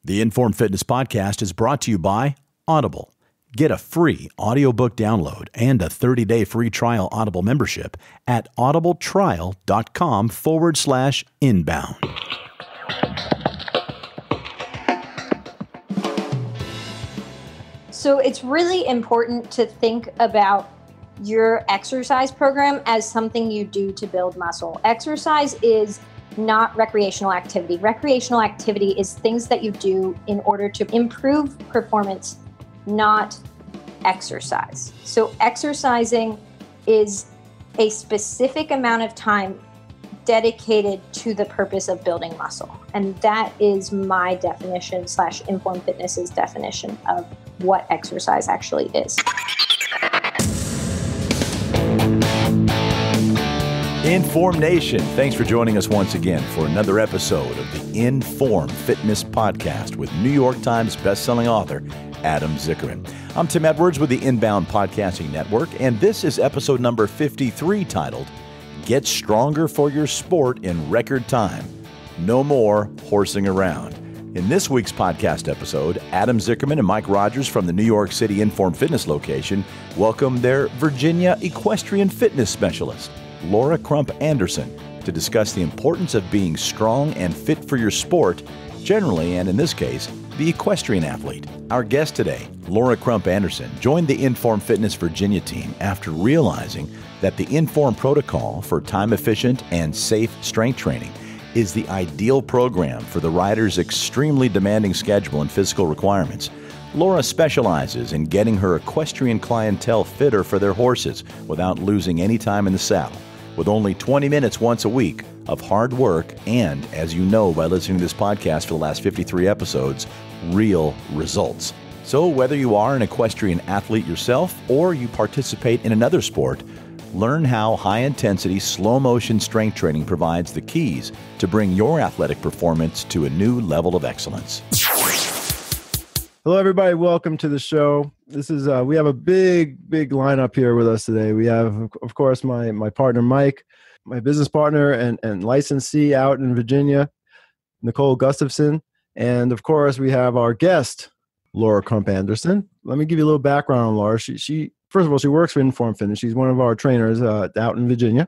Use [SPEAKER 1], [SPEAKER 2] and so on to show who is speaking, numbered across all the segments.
[SPEAKER 1] The Informed Fitness Podcast is brought to you by Audible. Get a free audiobook download and a 30-day free trial Audible membership at audibletrial.com/inbound.
[SPEAKER 2] So it's really important to think about your exercise program as something you do to build muscle. Exercise is not recreational activity. Recreational activity is things that you do in order to improve performance, not exercise. So exercising is a specific amount of time dedicated to the purpose of building muscle. And that is my definition / Informed Fitness's definition of what exercise actually is.
[SPEAKER 1] Informed Nation, thanks for joining us once again for another episode of the Informed Fitness Podcast with New York Times bestselling author Adam Zickerman. I'm Tim Edwards with the Inbound Podcasting Network, and this is episode number 53 titled, Get Stronger for Your Sport in Record Time. No more horsing around. In this week's podcast episode, Adam Zickerman and Mike Rogers from the New York City Informed Fitness location welcome their Virginia equestrian fitness specialist, Laura Crump Anderson, to discuss the importance of being strong and fit for your sport, generally, and in this case, the equestrian athlete. Our guest today, Laura Crump Anderson, joined the Informed Fitness Virginia team after realizing that the Informed protocol for time-efficient and safe strength training is the ideal program for the rider's extremely demanding schedule and physical requirements. Laura specializes in getting her equestrian clientele fitter for their horses without losing any time in the saddle, with only 20 minutes once a week of hard work and, as you know by listening to this podcast for the last 53 episodes, real results. So whether you are an equestrian athlete yourself or you participate in another sport, learn how high-intensity, slow-motion strength training provides the keys to bring your athletic performance to a new level of excellence.
[SPEAKER 3] Hello, everybody. Welcome to the show. This is we have a big lineup here with us today. We have, of course, my partner, Mike, my business partner and licensee out in Virginia, Nicole Gustafson. And, of course, we have our guest, Laura Crump Anderson. Let me give you a little background on Laura. She first of all, she works for Informed Fitness. She's one of our trainers out in Virginia.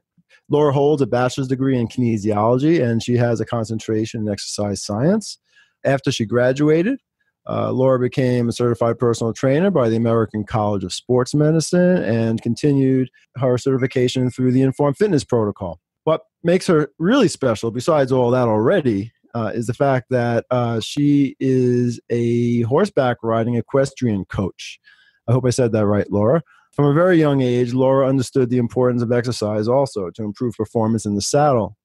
[SPEAKER 3] Laura holds a bachelor's degree in kinesiology, and she has a concentration in exercise science. After she graduated, Laura became a certified personal trainer by the American College of Sports Medicine and continued her certification through the Informed Fitness protocol. What makes her really special, besides all that already, is the fact that she is a horseback riding equestrian coach. I hope I said that right, Laura. From a very young age, Laura understood the importance of exercise also to improve performance in the saddle.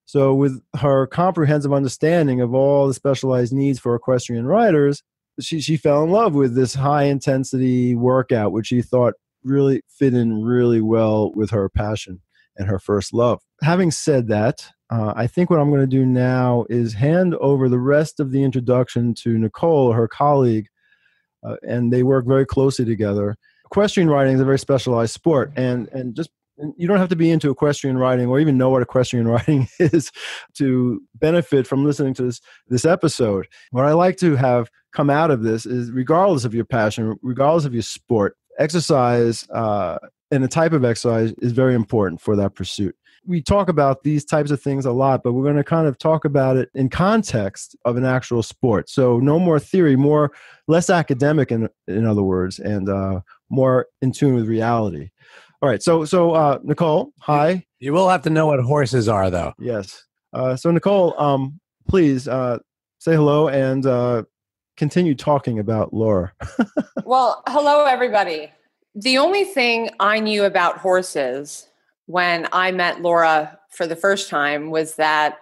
[SPEAKER 3] So with her comprehensive understanding of all the specialized needs for equestrian riders, she fell in love with this high-intensity workout, which she thought really fit in really well with her passion and her first love. Having said that, I think what I'm going to do now is hand over the rest of the introduction to Nicole, her colleague, and they work very closely together. Equestrian riding is a very specialized sport, and just you don't have to be into equestrian riding or even know what equestrian riding is to benefit from listening to this episode. What I like to have come out of this is, regardless of your passion, regardless of your sport, exercise and the type of exercise is very important for that pursuit. We talk about these types of things a lot, but we're going to kind of talk about it in context of an actual sport. So no more theory, less academic in other words, and more in tune with reality. All right. So Nicole, hi.
[SPEAKER 4] You will have to know what horses are, though.
[SPEAKER 3] Yes. So Nicole, please say hello and continue talking about Laura.
[SPEAKER 5] Well, hello, everybody. The only thing I knew about horses when I met Laura for the first time was that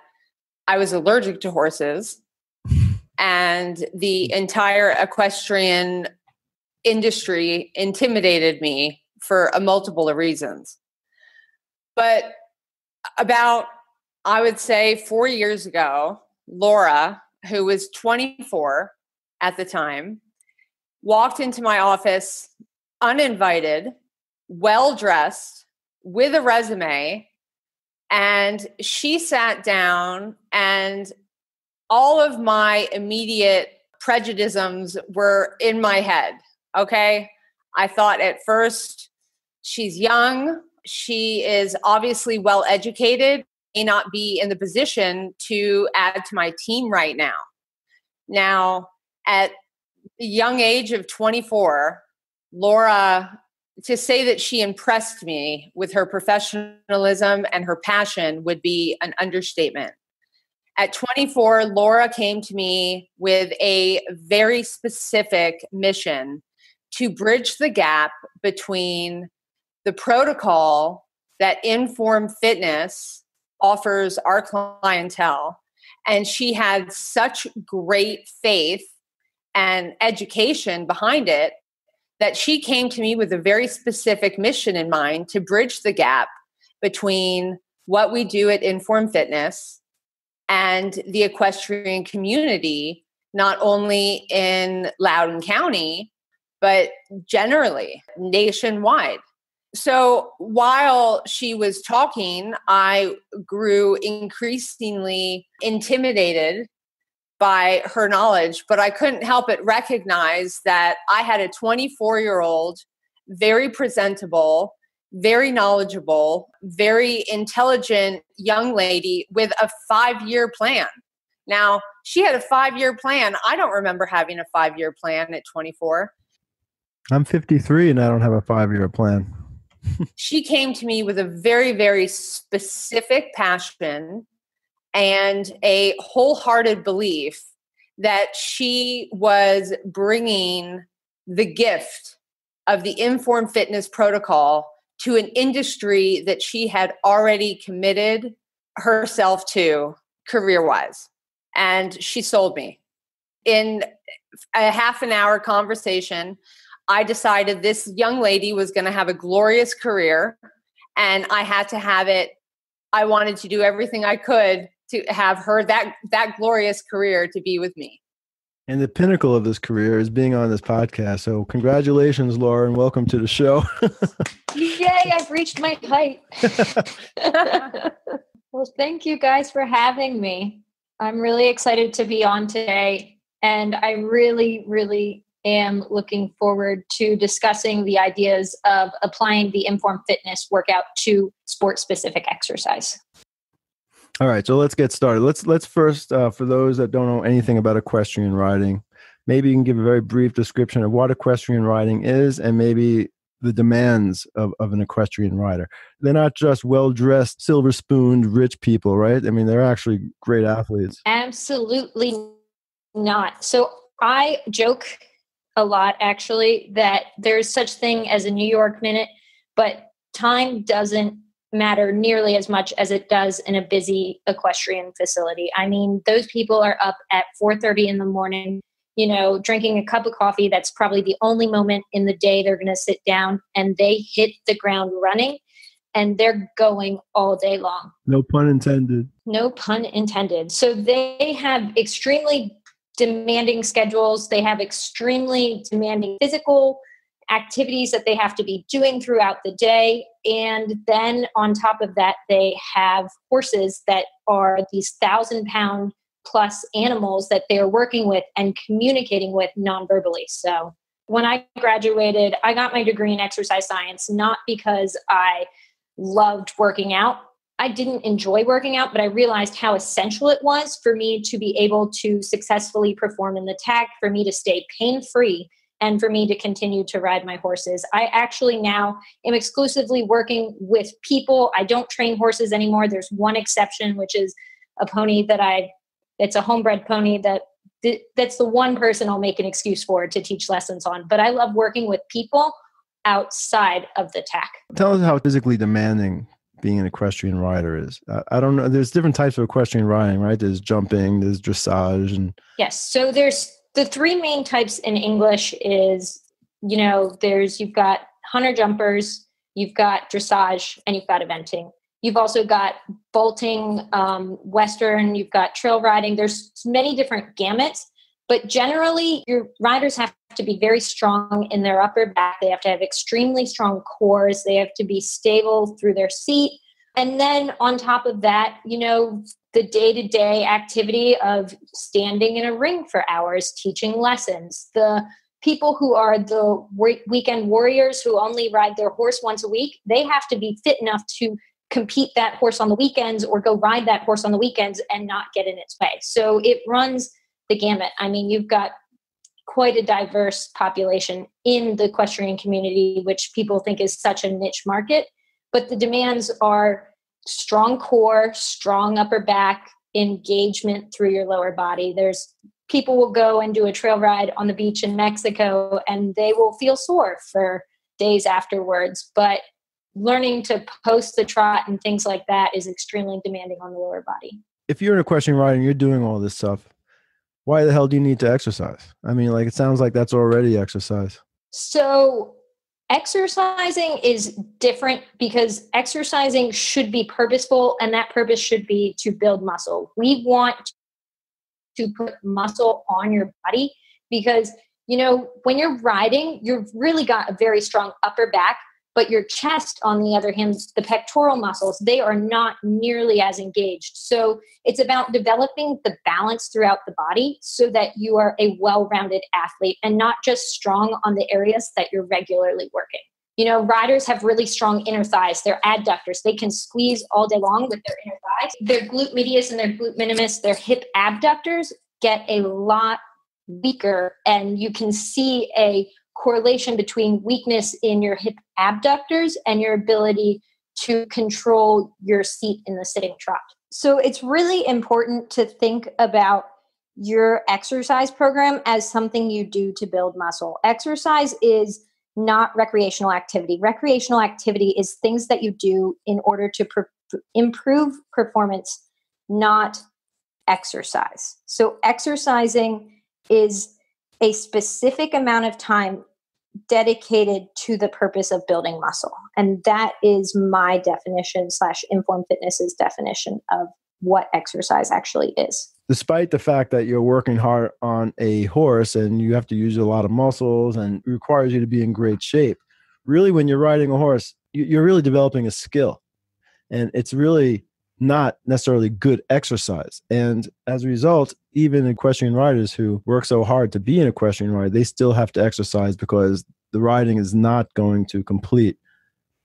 [SPEAKER 5] I was allergic to horses, and the entire equestrian industry intimidated me for a multiple of reasons. But about, I would say 4 years ago, Laura, who was 24 at the time, walked into my office uninvited, well-dressed, with a resume, and she sat down and all of my immediate prejudices were in my head. Okay. I thought at first, she's young. She is obviously well educated, may not be in the position to add to my team right now. Now, at the young age of 24, Laura, to say that she impressed me with her professionalism and her passion would be an understatement. At 24, Laura came to me with a very specific mission to bridge the gap between the protocol that Inform Fitness offers our clientele. And she had such great faith and education behind it that she came to me with a very specific mission in mind to bridge the gap between what we do at Inform Fitness and the equestrian community, not only in Loudoun County, but generally nationwide. So while she was talking, I grew increasingly intimidated by her knowledge, but I couldn't help but recognize that I had a 24-year-old, very presentable, very knowledgeable, very intelligent young lady with a 5-year plan. Now, she had a 5-year plan. I don't remember having a 5-year plan at 24.
[SPEAKER 3] I'm 53 and I don't have a 5-year plan.
[SPEAKER 5] She came to me with a very, very specific passion and a wholehearted belief that she was bringing the gift of the Inform Fitness protocol to an industry that she had already committed herself to career-wise. And she sold me. In a half an hour conversation, I decided this young lady was going to have a glorious career, and I had to have it. I wanted to do everything I could to have her that glorious career to be with me.
[SPEAKER 3] And the pinnacle of this career is being on this podcast. So congratulations, Laura, and welcome to the show.
[SPEAKER 2] Yay, I've reached my height. Well, thank you guys for having me. I'm really excited to be on today. And I really, really am looking forward to discussing the ideas of applying the Inform Fitness workout to sport-specific exercise.
[SPEAKER 3] All right, so let's get started. Let's first, for those that don't know anything about equestrian riding, maybe you can give a very brief description of what equestrian riding is and maybe the demands of an equestrian rider. They're not just well-dressed, silver-spooned, rich people, right? I mean, they're actually great athletes.
[SPEAKER 2] Absolutely not. So I joke a lot, actually, that there's such thing as a New York minute, but time doesn't matter nearly as much as it does in a busy equestrian facility. I mean, those people are up at 4:30 in the morning, drinking a cup of coffee. That's probably the only moment in the day they're going to sit down, and they hit the ground running, and they're going all day long.
[SPEAKER 3] No pun intended.
[SPEAKER 2] No pun intended. So they have extremely demanding schedules. They have extremely demanding physical activities that they have to be doing throughout the day. And then on top of that, they have horses that are these 1,000-pound plus animals that they're working with and communicating with non-verbally. So when I graduated, I got my degree in exercise science, not because I loved working out. I didn't enjoy working out, but I realized how essential it was for me to be able to successfully perform in the tech, for me to stay pain-free, and for me to continue to ride my horses. I actually now am exclusively working with people. I don't train horses anymore. There's one exception, which is a pony it's a homebred pony that's the one person I'll make an excuse for to teach lessons on. But I love working with people outside of the tech.
[SPEAKER 3] Tell us how physically demanding being an equestrian rider is. I don't know. There's different types of equestrian riding, right? There's jumping, there's dressage. And
[SPEAKER 2] yes. So there's the three main types in English is, you've got hunter jumpers, you've got dressage, and you've got eventing. You've also got bolting, Western, you've got trail riding. There's many different gamuts, but generally your riders have to be very strong in their upper back. They have to have extremely strong cores. They have to be stable through their seat. And then on top of that, the day-to-day activity of standing in a ring for hours, teaching lessons, the people who are the weekend warriors who only ride their horse once a week, they have to be fit enough to compete that horse on the weekends or go ride that horse on the weekends and not get in its way. So it runs the gamut. I mean, you've got quite a diverse population in the equestrian community, which people think is such a niche market, but the demands are strong core, strong upper back, engagement through your lower body. There's people will go and do a trail ride on the beach in Mexico and they will feel sore for days afterwards, but learning to post the trot and things like that is extremely demanding on the lower body.
[SPEAKER 3] If you're an equestrian rider and you're doing all this stuff, why the hell do you need to exercise? I mean, like, it sounds like that's already exercise.
[SPEAKER 2] So exercising is different because exercising should be purposeful, and that purpose should be to build muscle. We want to put muscle on your body because, you know, when you're riding, you've really got a very strong upper back, but your chest, on the other hand, the pectoral muscles, they are not nearly as engaged. So it's about developing the balance throughout the body so that you are a well-rounded athlete and not just strong on the areas that you're regularly working. You know, riders have really strong inner thighs. They're adductors. They can squeeze all day long with their inner thighs. Their glute medius and their glute minimus, their hip abductors get a lot weaker, and you can see a correlation between weakness in your hip abductors and your ability to control your seat in the sitting trot. So it's really important to think about your exercise program as something you do to build muscle. Exercise is not recreational activity. Recreational activity is things that you do in order to improve performance, not exercise. So exercising is a specific amount of time dedicated to the purpose of building muscle. And that is my definition / Informed Fitness's definition of what exercise actually is.
[SPEAKER 3] Despite the fact that you're working hard on a horse and you have to use a lot of muscles and it requires you to be in great shape, really when you're riding a horse, you're really developing a skill. And it's really not necessarily good exercise. And as a result, even equestrian riders who work so hard to be an equestrian rider, they still have to exercise because the riding is not going to complete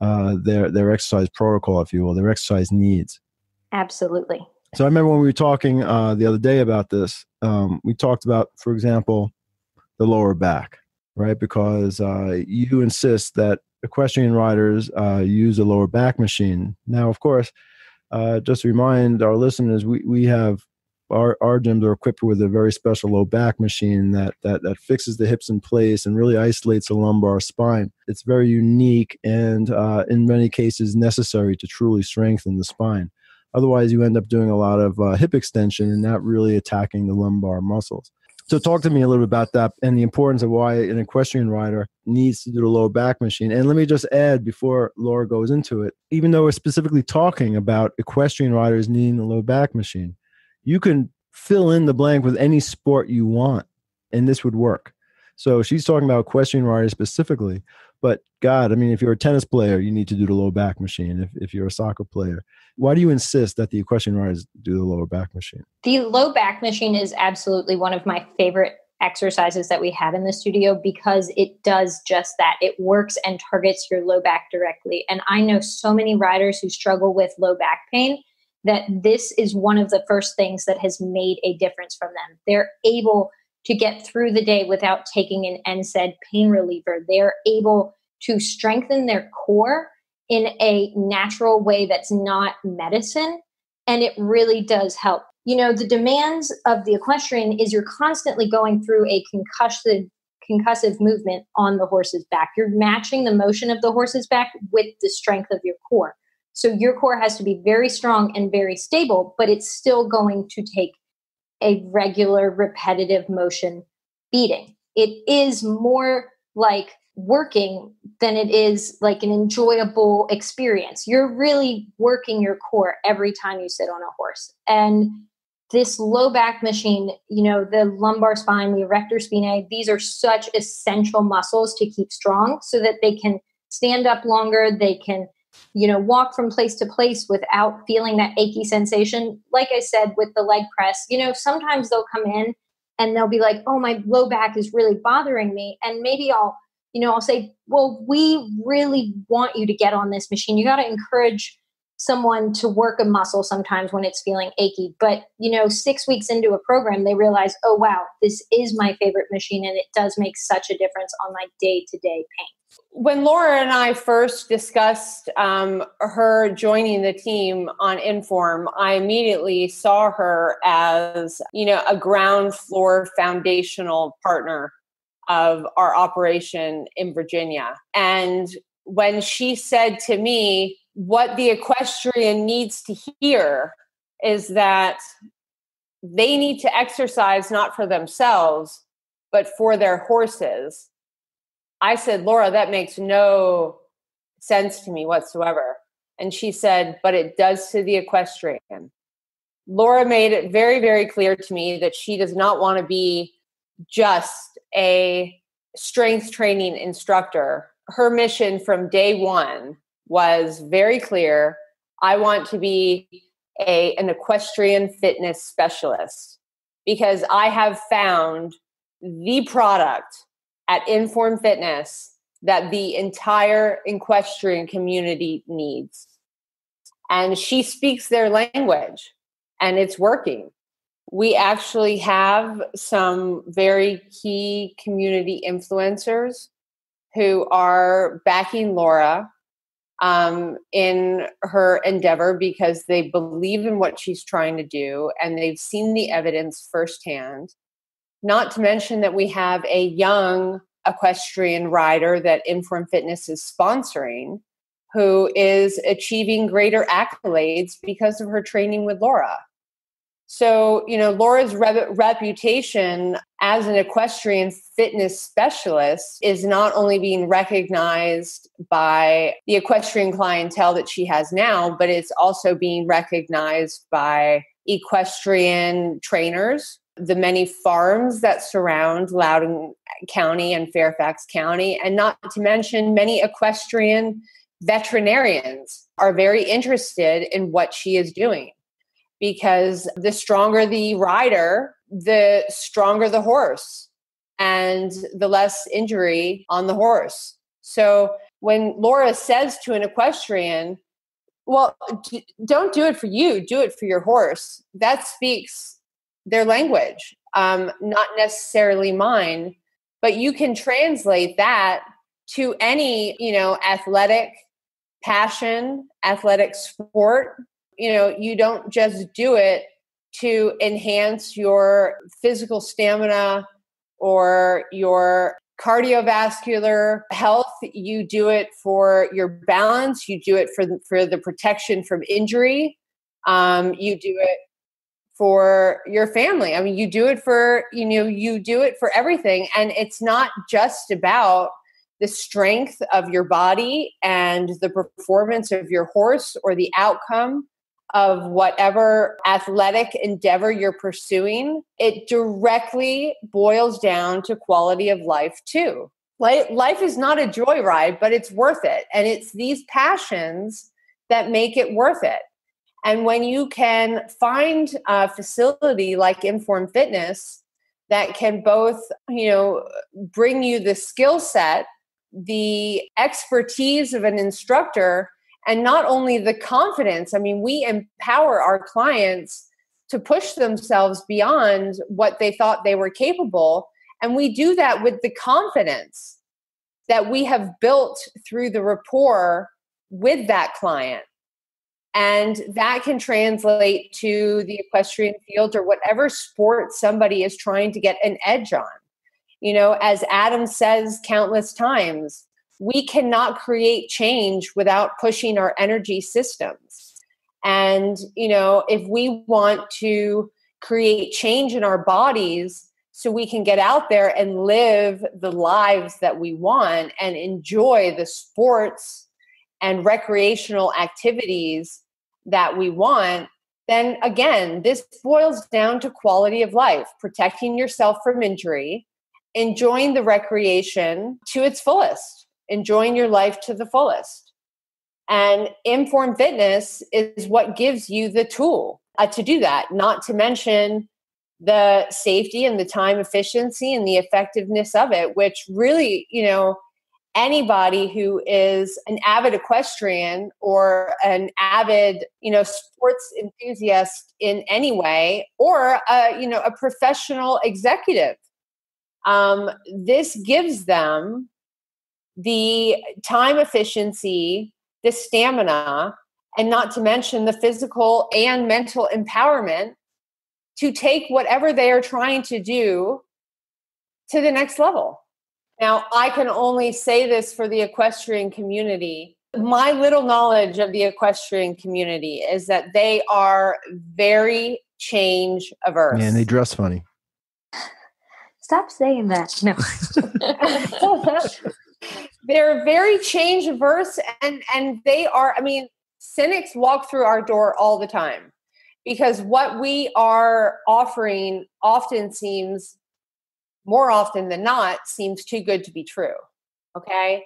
[SPEAKER 3] their exercise protocol, if you will, their exercise needs.
[SPEAKER 2] Absolutely.
[SPEAKER 3] So I remember when we were talking the other day about this, we talked about, for example, the lower back, right? Because you insist that equestrian riders use a lower back machine. Now, of course, just to remind our listeners, we have our gyms are equipped with a very special low back machine that fixes the hips in place and really isolates the lumbar spine. It's very unique and in many cases necessary to truly strengthen the spine. Otherwise, you end up doing a lot of hip extension and not really attacking the lumbar muscles. So talk to me a little bit about that and the importance of why an equestrian rider needs to do the lower back machine. And let me just add before Laura goes into it, even though we're specifically talking about equestrian riders needing the low back machine, you can fill in the blank with any sport you want, and this would work. So she's talking about equestrian riders specifically, but God, I mean, if you're a tennis player, you need to do the low back machine. If you're a soccer player, why do you insist that the equestrian riders do the lower back machine?
[SPEAKER 2] The low back machine is absolutely one of my favorite exercises that we have in the studio because it does just that. It works and targets your low back directly. And I know so many riders who struggle with low back pain that this is one of the first things that has made a difference from them. They're able to get through the day without taking an NSAID pain reliever. They're able to strengthen their core in a natural way that's not medicine. And it really does help. You know, the demands of the equestrian is you're constantly going through a concussive movement on the horse's back. You're matching the motion of the horse's back with the strength of your core. So your core has to be very strong and very stable, but it's still going to take a regular repetitive motion beating. It is more like working than it is like an enjoyable experience. You're really working your core every time you sit on a horse. And this low back machine, you know, the lumbar spine, the erector spinae, these are such essential muscles to keep strong so that they can stand up longer, they can walk from place to place without feeling that achy sensation. Like I said, with the leg press, sometimes they'll come in and they'll be like, oh, my low back is really bothering me. And maybe I'll say, well, we really want you to get on this machine. You got to encourage someone to work a muscle sometimes when it's feeling achy. But, 6 weeks into a program, they realize, oh, wow, this is my favorite machine. And it does make such a difference on my day-to-day pain.
[SPEAKER 5] When Laura and I first discussed her joining the team on Inform, I immediately saw her as, a ground floor foundational partner of our operation in Virginia. And when she said to me, what the equestrian needs to hear is that they need to exercise not for themselves, but for their horses, I said, Laura, that makes no sense to me whatsoever. And she said, but it does to the equestrian. Laura made it very, very clear to me that she does not want to be just a strength training instructor. Her mission from day one was very clear. I want to be an equestrian fitness specialist because I have found the product at Inform Fitness that the entire equestrian community needs. And she speaks their language, and it's working. We actually have some very key community influencers who are backing Laura in her endeavor because they believe in what she's trying to do, and they've seen the evidence firsthand. Not to mention that we have a young equestrian rider that Inform Fitness is sponsoring who is achieving greater accolades because of her training with Laura. So, Laura's reputation as an equestrian fitness specialist is not only being recognized by the equestrian clientele that she has now, but it's also being recognized by equestrian trainers, the many farms that surround Loudoun County and Fairfax County, and not to mention many equestrian veterinarians are very interested in what she is doing because the stronger the rider, the stronger the horse and the less injury on the horse. So when Laura says to an equestrian, well, don't do it for you, do it for your horse, that speaks their language, not necessarily mine, but you can translate that to any, athletic passion, athletic sport. You don't just do it to enhance your physical stamina or your cardiovascular health. You do it for your balance. You do it for the protection from injury. You do it for your family. I mean, you do it for, you do it for everything. And it's not just about the strength of your body and the performance of your horse or the outcome of whatever athletic endeavor you're pursuing. It directly boils down to quality of life too. Life is not a joyride, but it's worth it. And it's these passions that make it worth it. And when you can find a facility like Inform Fitness that can both, bring you the skill set, the expertise of an instructor, and not only the confidence. I mean, we empower our clients to push themselves beyond what they thought they were capable. And we do that with the confidence that we have built through the rapport with that client. And that can translate to the equestrian field or whatever sport somebody is trying to get an edge on. As Adam says countless times, we cannot create change without pushing our energy systems. And, if we want to create change in our bodies so we can get out there and live the lives that we want and enjoy the sports and recreational activities that we want, then again, this boils down to quality of life, protecting yourself from injury, enjoying the recreation to its fullest, enjoying your life to the fullest. And Informed Fitness is what gives you the tool to do that, not to mention the safety and the time efficiency and the effectiveness of it, which really, anybody who is an avid equestrian or an avid, sports enthusiast in any way, or a professional executive, this gives them the time efficiency, the stamina, and not to mention the physical and mental empowerment to take whatever they are trying to do to the next level. Now, I can only say this for the equestrian community. My little knowledge of the equestrian community is that they are very change averse.
[SPEAKER 3] Yeah, and they dress funny.
[SPEAKER 2] Stop saying that. No.
[SPEAKER 5] They're very change averse, and they are, cynics walk through our door all the time because what we are offering more often than not, seems too good to be true. Okay.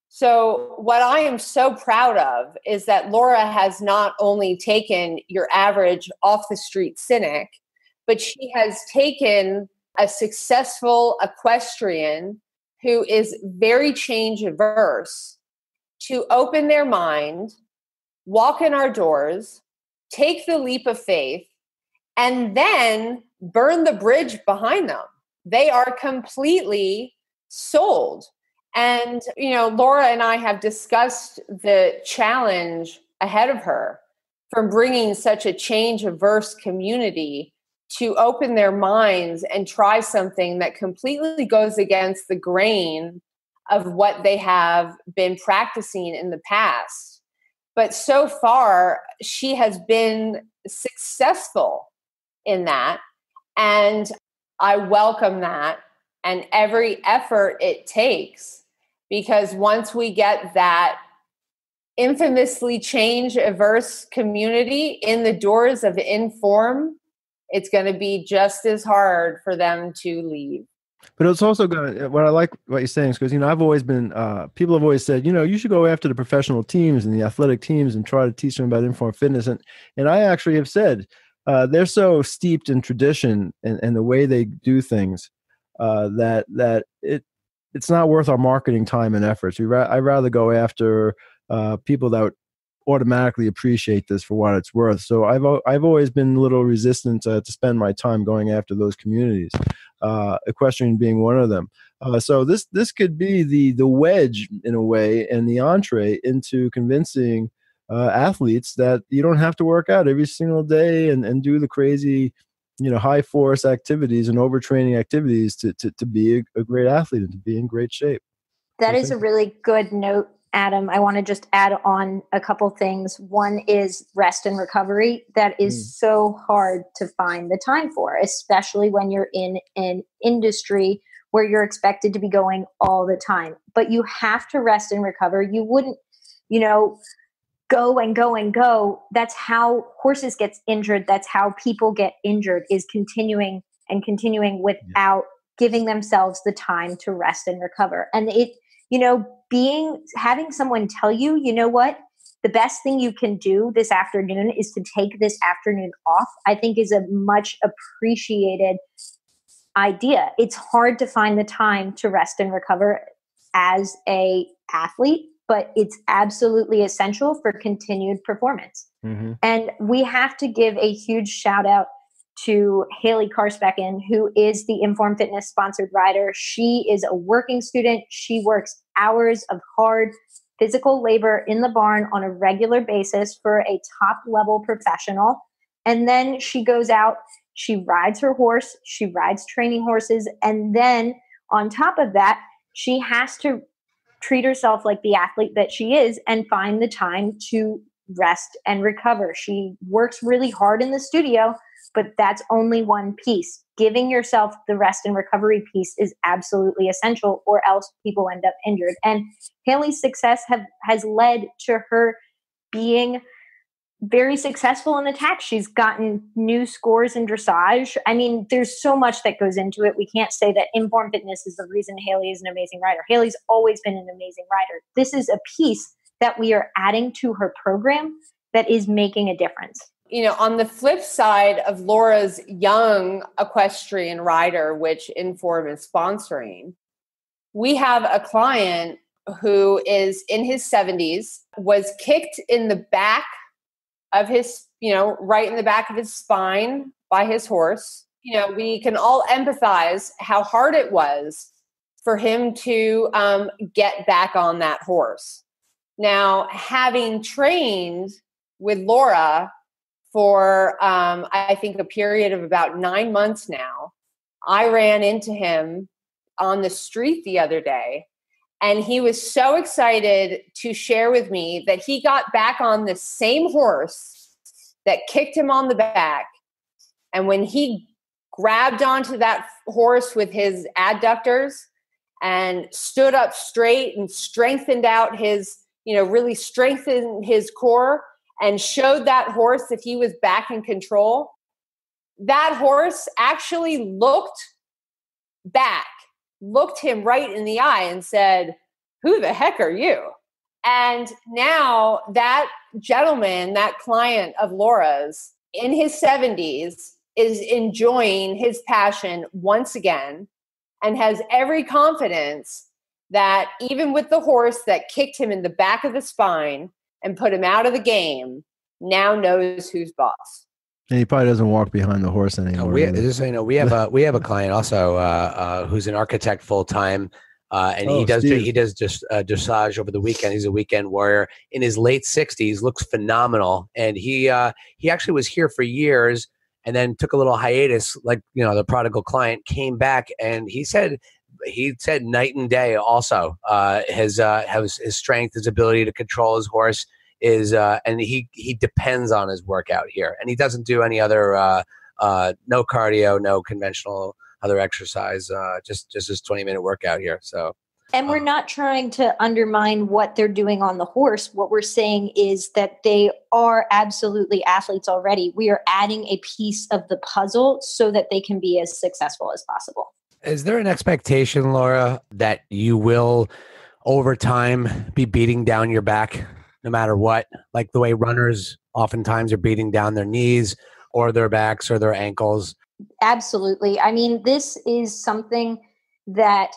[SPEAKER 5] So what I am so proud of is that Laura has not only taken your average off the street cynic, but she has taken a successful equestrian who is very change averse to open their mind, walk in our doors, take the leap of faith, and then burn the bridge behind them. They are completely sold. And, Laura and I have discussed the challenge ahead of her from bringing such a change averse community to open their minds and try something that completely goes against the grain of what they have been practicing in the past. But so far, she has been successful in that. And I welcome that and every effort it takes, because once we get that infamously change averse community in the doors of Inform, it's going to be just as hard for them to leave.
[SPEAKER 3] But it's also what I like what you're saying is because, I've always been, people have always said, you should go after the professional teams and the athletic teams and try to teach them about Informed Fitness. And I actually have said, they're so steeped in tradition and the way they do things that it's not worth our marketing time and efforts. I'd rather go after people that would automatically appreciate this for what it's worth. So I've always been a little resistant to spend my time going after those communities, equestrian being one of them. So this could be the wedge in a way and the entree into convincing athletes that you don't have to work out every single day and do the crazy, high force activities and overtraining activities to be a great athlete and to be in great shape.
[SPEAKER 2] That is a really good note, Adam. I want to just add on a couple things. One is rest and recovery. That is so hard to find the time for, especially when you're in an industry where you're expected to be going all the time. But you have to rest and recover. You wouldn't, go and go and go. That's how horses get injured. That's how people get injured, is continuing without giving themselves the time to rest and recover. And having someone tell you, what, the best thing you can do this afternoon is to take this afternoon off, I think is a much appreciated idea. It's hard to find the time to rest and recover as a athlete, but it's absolutely essential for continued performance. Mm-hmm. And we have to give a huge shout out to Haley Karspecken, who is the Informed Fitness sponsored rider. She is a working student. She works hours of hard physical labor in the barn on a regular basis for a top level professional. And then she goes out, she rides her horse, she rides training horses. And then on top of that, she has to treat herself like the athlete that she is and find the time to rest and recover. She works really hard in the studio, but that's only one piece. Giving yourself the rest and recovery piece is absolutely essential, or else people end up injured. And Haley's success has led to her being very successful in the tack. She's gotten new scores in dressage. I mean, there's so much that goes into it. We can't say that Informed Fitness is the reason Haley is an amazing rider. Haley's always been an amazing rider. This is a piece that we are adding to her program that is making a difference.
[SPEAKER 5] On the flip side of Laura's young equestrian rider, which Inform is sponsoring, we have a client who is in his 70s, was kicked in the back of his, right in the back of his spine by his horse. We can all empathize how hard it was for him to get back on that horse. Now, having trained with Laura for, I think, a period of about 9 months now, I ran into him on the street the other day, and he was so excited to share with me that he got back on the same horse that kicked him on the back. And when he grabbed onto that horse with his adductors and stood up straight and strengthened out his, really strengthened his core and showed that horse that he was back in control, that horse actually looked him right in the eye and said, "Who the heck are you?" And now that gentleman, that client of Laura's in his 70s, is enjoying his passion once again and has every confidence that even with the horse that kicked him in the back of the spine and put him out of the game, now knows who's boss.
[SPEAKER 3] And he probably doesn't walk behind the horse anymore.
[SPEAKER 4] We have a client also who's an architect full time, and he does just dressage over the weekend. He's a weekend warrior in his late 60s, looks phenomenal, and he actually was here for years and then took a little hiatus, like the prodigal client came back, and he said night and day. Also, his strength, his ability to control his horse is, and he depends on his workout here, and he doesn't do any other no cardio, no conventional other exercise, just his 20-minute workout here. So,
[SPEAKER 2] and we're not trying to undermine what they're doing on the horse. What we're saying is that they are absolutely athletes already. We are adding a piece of the puzzle so that they can be as successful as possible.
[SPEAKER 4] Is there an expectation, Laura, that you will over time be beating down your back no matter what, like the way runners oftentimes are beating down their knees or their backs or their ankles?
[SPEAKER 2] Absolutely. I mean, this is something that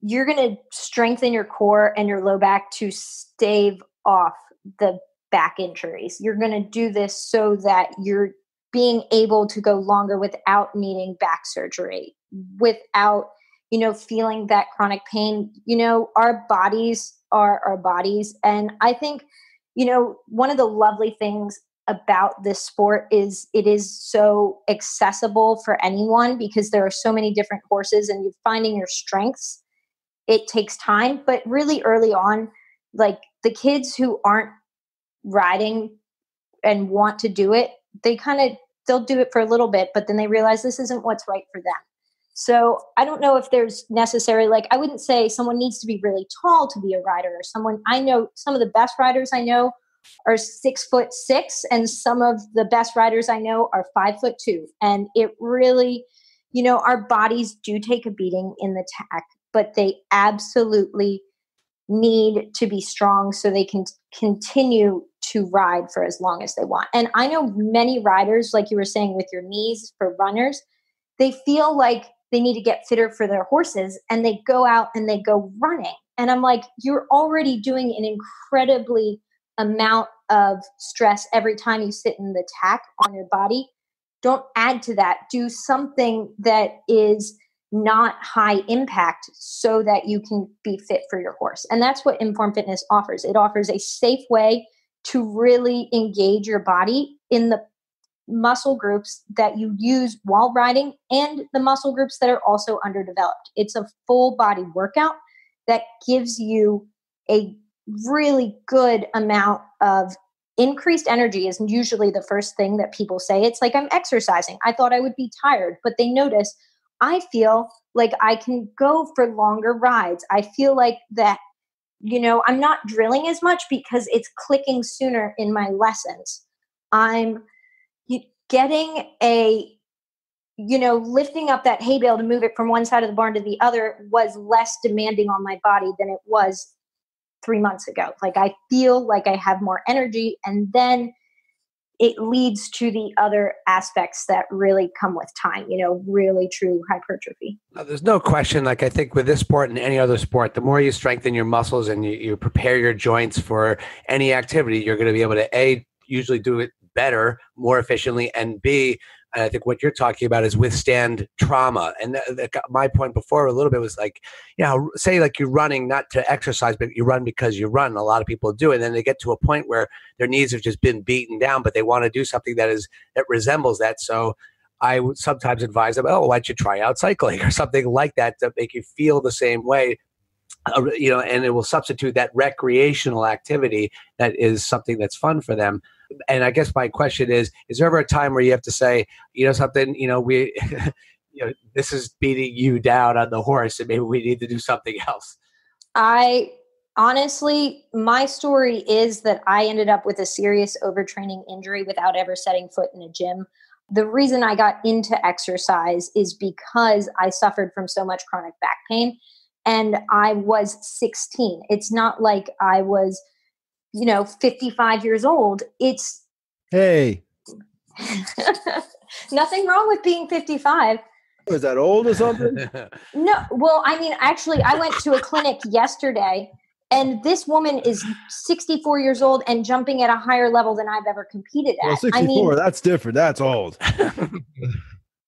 [SPEAKER 2] you're going to strengthen your core and your low back to stave off the back injuries. You're going to do this so that you're being able to go longer without needing back surgery, without, feeling that chronic pain. Our bodies are our bodies. And I think, one of the lovely things about this sport is it is so accessible for anyone because there are so many different horses and you're finding your strengths. It takes time, but really early on, like the kids who aren't riding and want to do it, they'll do it for a little bit, but then they realize this isn't what's right for them. So I don't know if there's necessarily, I wouldn't say someone needs to be really tall to be a rider, or someone. I know some of the best riders I know are 6'6", and some of the best riders I know are 5'2". And it really, our bodies do take a beating in the tack, but they absolutely need to be strong so they can continue to ride for as long as they want. And I know many riders, like you were saying with your knees for runners, they feel like they need to get fitter for their horses and they go out and they go running. And I'm like, you're already doing an incredibly amount of stress every time you sit in the tack on your body. Don't add to that. Do something that is not high impact so that you can be fit for your horse. And that's what Inform Fitness offers. It offers a safe way to really engage your body in the muscle groups that you use while riding and the muscle groups that are also underdeveloped. It's a full body workout that gives you a really good amount of increased energy is usually the first thing that people say. It's like, I'm exercising. I thought I would be tired, but they notice I feel like I can go for longer rides. I feel like that, I'm not drilling as much because it's clicking sooner in my lessons. I'm getting lifting up that hay bale to move it from one side of the barn to the other was less demanding on my body than it was 3 months ago. Like I feel like I have more energy, and then it leads to the other aspects that really come with time, really true hypertrophy.
[SPEAKER 4] There's no question. Like I think with this sport and any other sport, the more you strengthen your muscles and you prepare your joints for any activity, you're going to be able to A, usually do it better, more efficiently, and B, and I think what you're talking about is withstand trauma. And my point before a little bit was like, say like you're running not to exercise, but you run because you run. A lot of people do. And then they get to a point where their knees have just been beaten down, but they want to do something that resembles that. So I would sometimes advise them, why don't you try out cycling or something like that to make you feel the same way. And it will substitute that recreational activity that is something that's fun for them. And I guess my question is there ever a time where you have to say, something, we, this is beating you down on the horse and maybe we need to do something else?
[SPEAKER 2] Honestly, my story is that I ended up with a serious overtraining injury without ever setting foot in a gym. The reason I got into exercise is because I suffered from so much chronic back pain. And I was 16. It's not like I was, 55 years old.
[SPEAKER 3] Hey,
[SPEAKER 2] nothing wrong with being 55.
[SPEAKER 3] Was that old or something?
[SPEAKER 2] No. Well, actually, I went to a clinic yesterday, and this woman is 64 years old and jumping at a higher level than I've ever competed at.
[SPEAKER 3] Well, 64, that's different. That's old.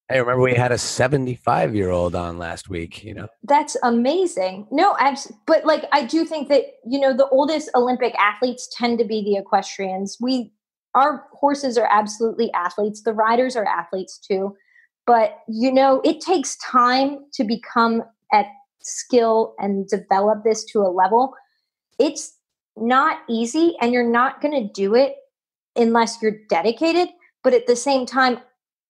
[SPEAKER 4] Hey, remember we had a 75-year-old on last week,
[SPEAKER 2] That's amazing. No, but I do think that, the oldest Olympic athletes tend to be the equestrians. Our horses are absolutely athletes. The riders are athletes too. But, it takes time to become at skill and develop this to a level. It's not easy, and you're not going to do it unless you're dedicated. But at the same time,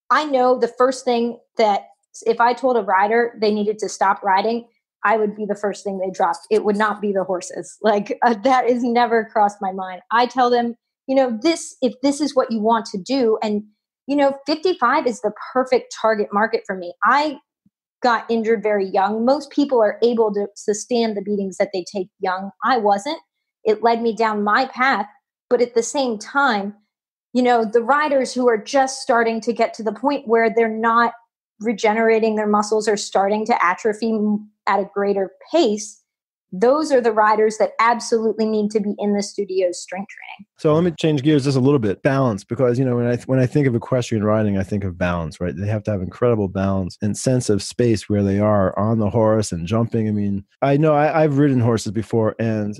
[SPEAKER 2] I know the first thing that if I told a rider they needed to stop riding, I would be the first thing they dropped. It would not be the horses. That has never crossed my mind. I tell them, if this is what you want to do, and, 55 is the perfect target market for me. I got injured very young. Most people are able to sustain the beatings that they take young. I wasn't. It led me down my path. But at the same time, the riders who are just starting to get to the point where they're not regenerating their muscles or starting to atrophy at a greater pace, those are the riders that absolutely need to be in the studio's strength training.
[SPEAKER 3] So let me change gears just a little bit. Balance, because when I think of equestrian riding, I think of balance, right? They have to have incredible balance and sense of space where they are on the horse and jumping. I know I've ridden horses before, and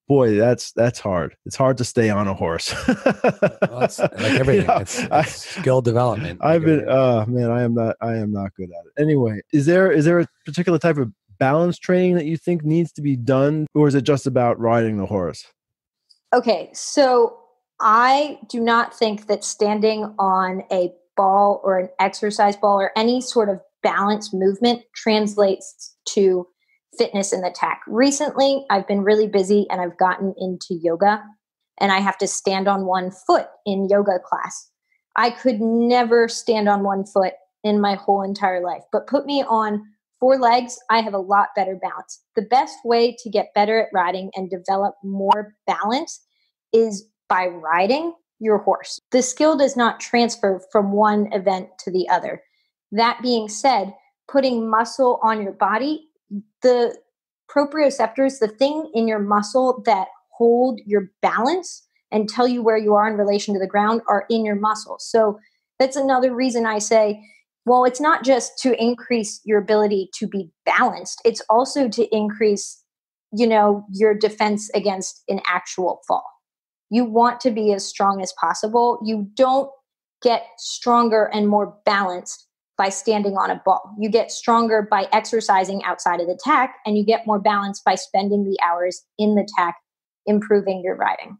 [SPEAKER 3] boy, that's hard. It's hard to stay on a horse.
[SPEAKER 4] Well, it's like everything. It's skill development.
[SPEAKER 3] I am not good at it. Anyway, is there a particular type of balance training that you think needs to be done, or is it just about riding the horse?
[SPEAKER 2] Okay, so I do not think that standing on a ball or an exercise ball or any sort of balance movement translates to fitness in the tack. Recently, I've been really busy and I've gotten into yoga, and I have to stand on one foot in yoga class. I could never stand on one foot in my whole entire life, but put me on 4 legs, I have a lot better balance. The best way to get better at riding and develop more balance is by riding your horse. The skill does not transfer from one event to the other. That being said, putting muscle on your body, the proprioceptors, the thing in your muscle that hold your balance and tell you where you are in relation to the ground, are in your muscles. So that's another reason I say, well, it's not just to increase your ability to be balanced. It's also to increase, your defense against an actual fall. You want to be as strong as possible. You don't get stronger and more balanced by standing on a ball. You get stronger by exercising outside of the tack, and you get more balance by spending the hours in the tack, improving your riding.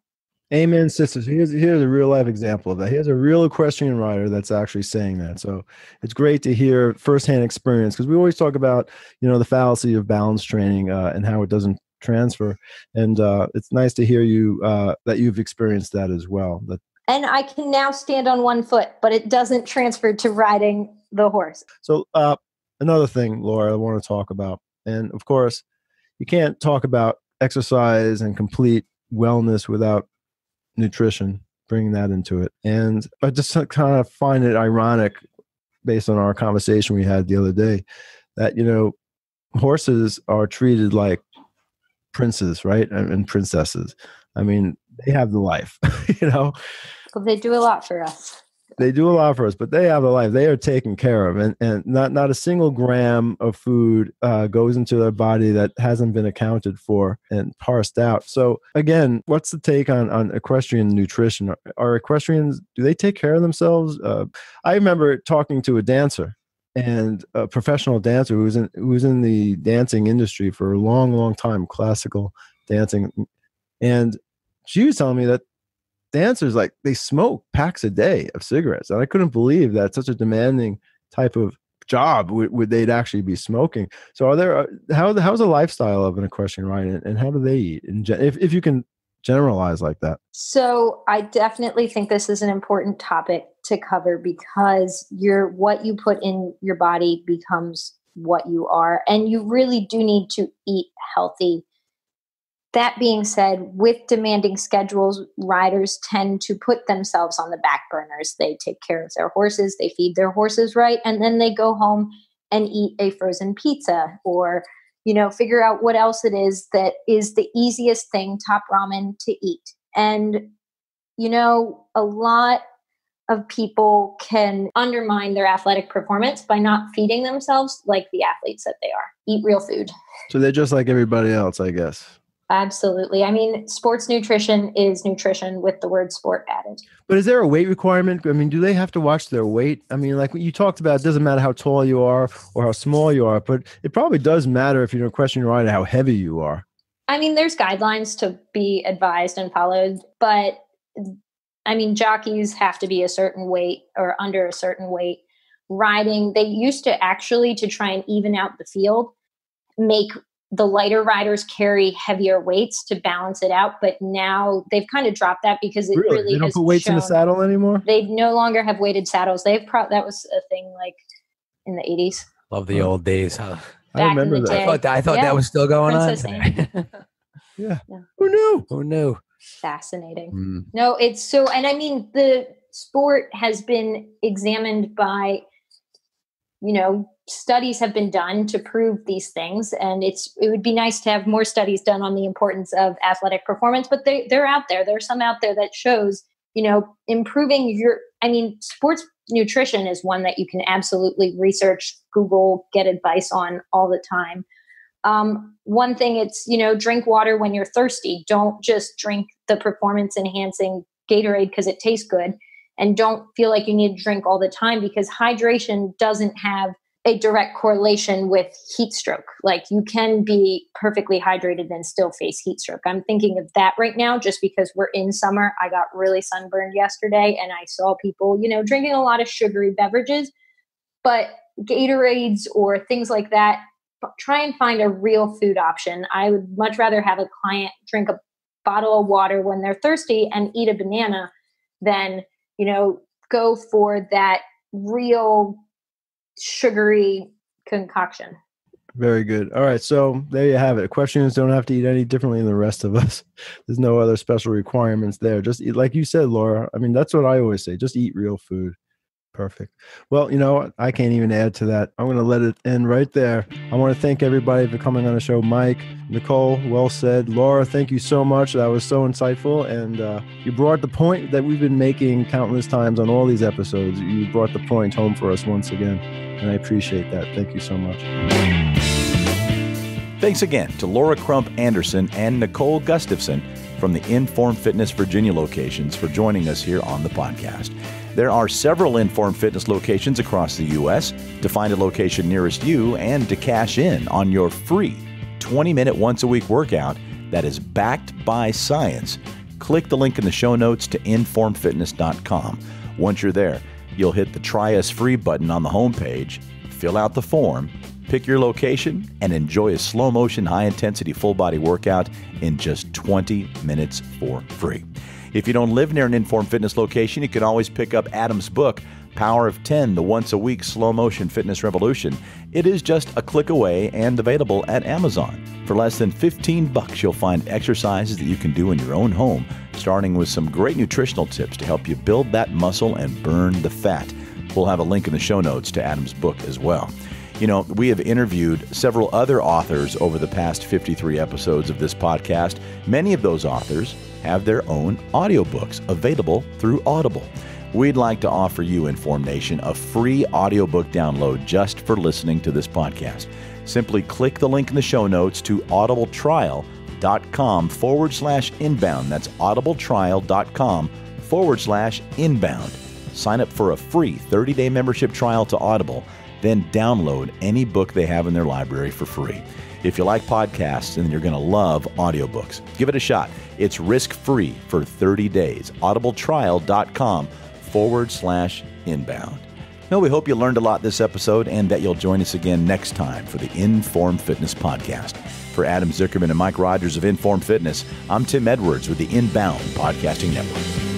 [SPEAKER 3] Amen, sisters. Here's a real life example of that. Here's a real equestrian rider that's actually saying that. So it's great to hear firsthand experience, because we always talk about, the fallacy of balance training and how it doesn't transfer. And it's nice to hear you that you've experienced that as well.
[SPEAKER 2] And I can now stand on one foot, but it doesn't transfer to riding the horse.
[SPEAKER 3] So another thing, Laura, I want to talk about, and of course, you can't talk about exercise and complete wellness without nutrition, bringing that into it. And I just kind of find it ironic, based on our conversation we had the other day, that, horses are treated like princes, right? And princesses. I mean, they have the life,
[SPEAKER 2] Well, they do a lot for us.
[SPEAKER 3] They do a lot for us, but they have a life. They are taken care of, and not a single gram of food goes into their body that hasn't been accounted for and parsed out. So again, what's the take on equestrian nutrition? Are equestrians, do they take care of themselves? I remember talking to a dancer, and a professional dancer who was in the dancing industry for a long, long time, classical dancing, and she was telling me that dancers, like, they smoke packs a day of cigarettes, and I couldn't believe that such a demanding type of job would they'd actually be smoking. So, are there how's the lifestyle of an equestrian rider, and how do they eat? If you can generalize like that.
[SPEAKER 2] So, I definitely think this is an important topic to cover, because what you put in your body becomes what you are, and you really do need to eat healthy. That being said, with demanding schedules, riders tend to put themselves on the back burners. They take care of their horses, they feed their horses right, and then they go home and eat a frozen pizza, or, figure out what else it is that is the easiest thing, top ramen, to eat. And, a lot of people can undermine their athletic performance by not feeding themselves like the athletes that they are. Eat real food.
[SPEAKER 3] So they're just like everybody else, I guess.
[SPEAKER 2] Absolutely. I mean, sports nutrition is nutrition with the word sport added.
[SPEAKER 3] But is there a weight requirement? I mean, do they have to watch their weight? I mean, like what you talked about, it doesn't matter how tall you are or how small you are, but it probably does matter if you're a equestrian rider how heavy you are.
[SPEAKER 2] I mean, there's guidelines to be advised and followed, but I mean, jockeys have to be a certain weight or under a certain weight. Riding, they used to actually, to try and even out the field, make the lighter riders carry heavier weights to balance it out. But now they've kind of dropped that, because it really
[SPEAKER 3] they don't put weights in the saddle anymore?
[SPEAKER 2] They no longer have weighted saddles. That was a thing like in the 80s.
[SPEAKER 4] Love the old days, huh?
[SPEAKER 3] I remember that.
[SPEAKER 4] I thought that was still going on.
[SPEAKER 3] Yeah. Who knew?
[SPEAKER 2] Fascinating. No, it's so, and I mean, the sport has been examined by, studies have been done to prove these things, and it would be nice to have more studies done on the importance of athletic performance, but they're out there. There's some out there that shows, improving sports nutrition is one that you can absolutely research, Google, get advice on all the time. One thing, it's, drink water when you're thirsty. Don't just drink the performance enhancing Gatorade because it tastes good, and don't feel like you need to drink all the time, because hydration doesn't have a direct correlation with heat stroke. Like, you can be perfectly hydrated and still face heat stroke. I'm thinking of that right now just because we're in summer. I got really sunburned yesterday, and I saw people, drinking a lot of sugary beverages, but Gatorades or things like that, try and find a real food option. I would much rather have a client drink a bottle of water when they're thirsty and eat a banana than, go for that real sugary concoction.
[SPEAKER 3] Very good. All right. So there you have it. Equestrians don't have to eat any differently than the rest of us. There's no other special requirements there. Just eat, like you said, Laura. I mean, that's what I always say. Just eat real food. Perfect. Well, I can't even add to that. I'm going to let it end right there. I want to thank everybody for coming on the show. Mike, Nicole, well said. Laura, thank you so much. That was so insightful. And you brought the point that we've been making countless times on all these episodes. You brought the point home for us once again. And I appreciate that. Thank you so much.
[SPEAKER 1] Thanks again to Laura Crump Anderson and Nicole Gustafson from the Inform Fitness Virginia locations for joining us here on the podcast. There are several Inform Fitness locations across the U.S. To find a location nearest you and to cash in on your free 20-minute once-a-week workout that is backed by science, click the link in the show notes to informfitness.com. Once you're there, you'll hit the Try Us Free button on the homepage, fill out the form, pick your location, and enjoy a slow-motion, high-intensity full-body workout in just 20 minutes for free. If you don't live near an Inform Fitness location, you can always pick up Adam's book, Power of 10, the once-a-week slow-motion fitness revolution. It is just a click away and available at Amazon. For less than $15, you'll find exercises that you can do in your own home, starting with some great nutritional tips to help you build that muscle and burn the fat. We'll have a link in the show notes to Adam's book as well. You know, we have interviewed several other authors over the past 53 episodes of this podcast. Many of those authors have their own audiobooks available through Audible. We'd like to offer you, Inform Nation, a free audiobook download just for listening to this podcast. Simply click the link in the show notes to audibletrial.com/inbound. That's audibletrial.com/inbound. Sign up for a free 30-day membership trial to Audible, then download any book they have in their library for free. If you like podcasts, then you're going to love audiobooks. Give it a shot. It's risk-free for 30 days. audibletrial.com/inbound. Well, we hope you learned a lot this episode and that you'll join us again next time for the Inform Fitness Podcast. For Adam Zickerman and Mike Rogers of Inform Fitness, I'm Tim Edwards with the Inbound Podcasting Network.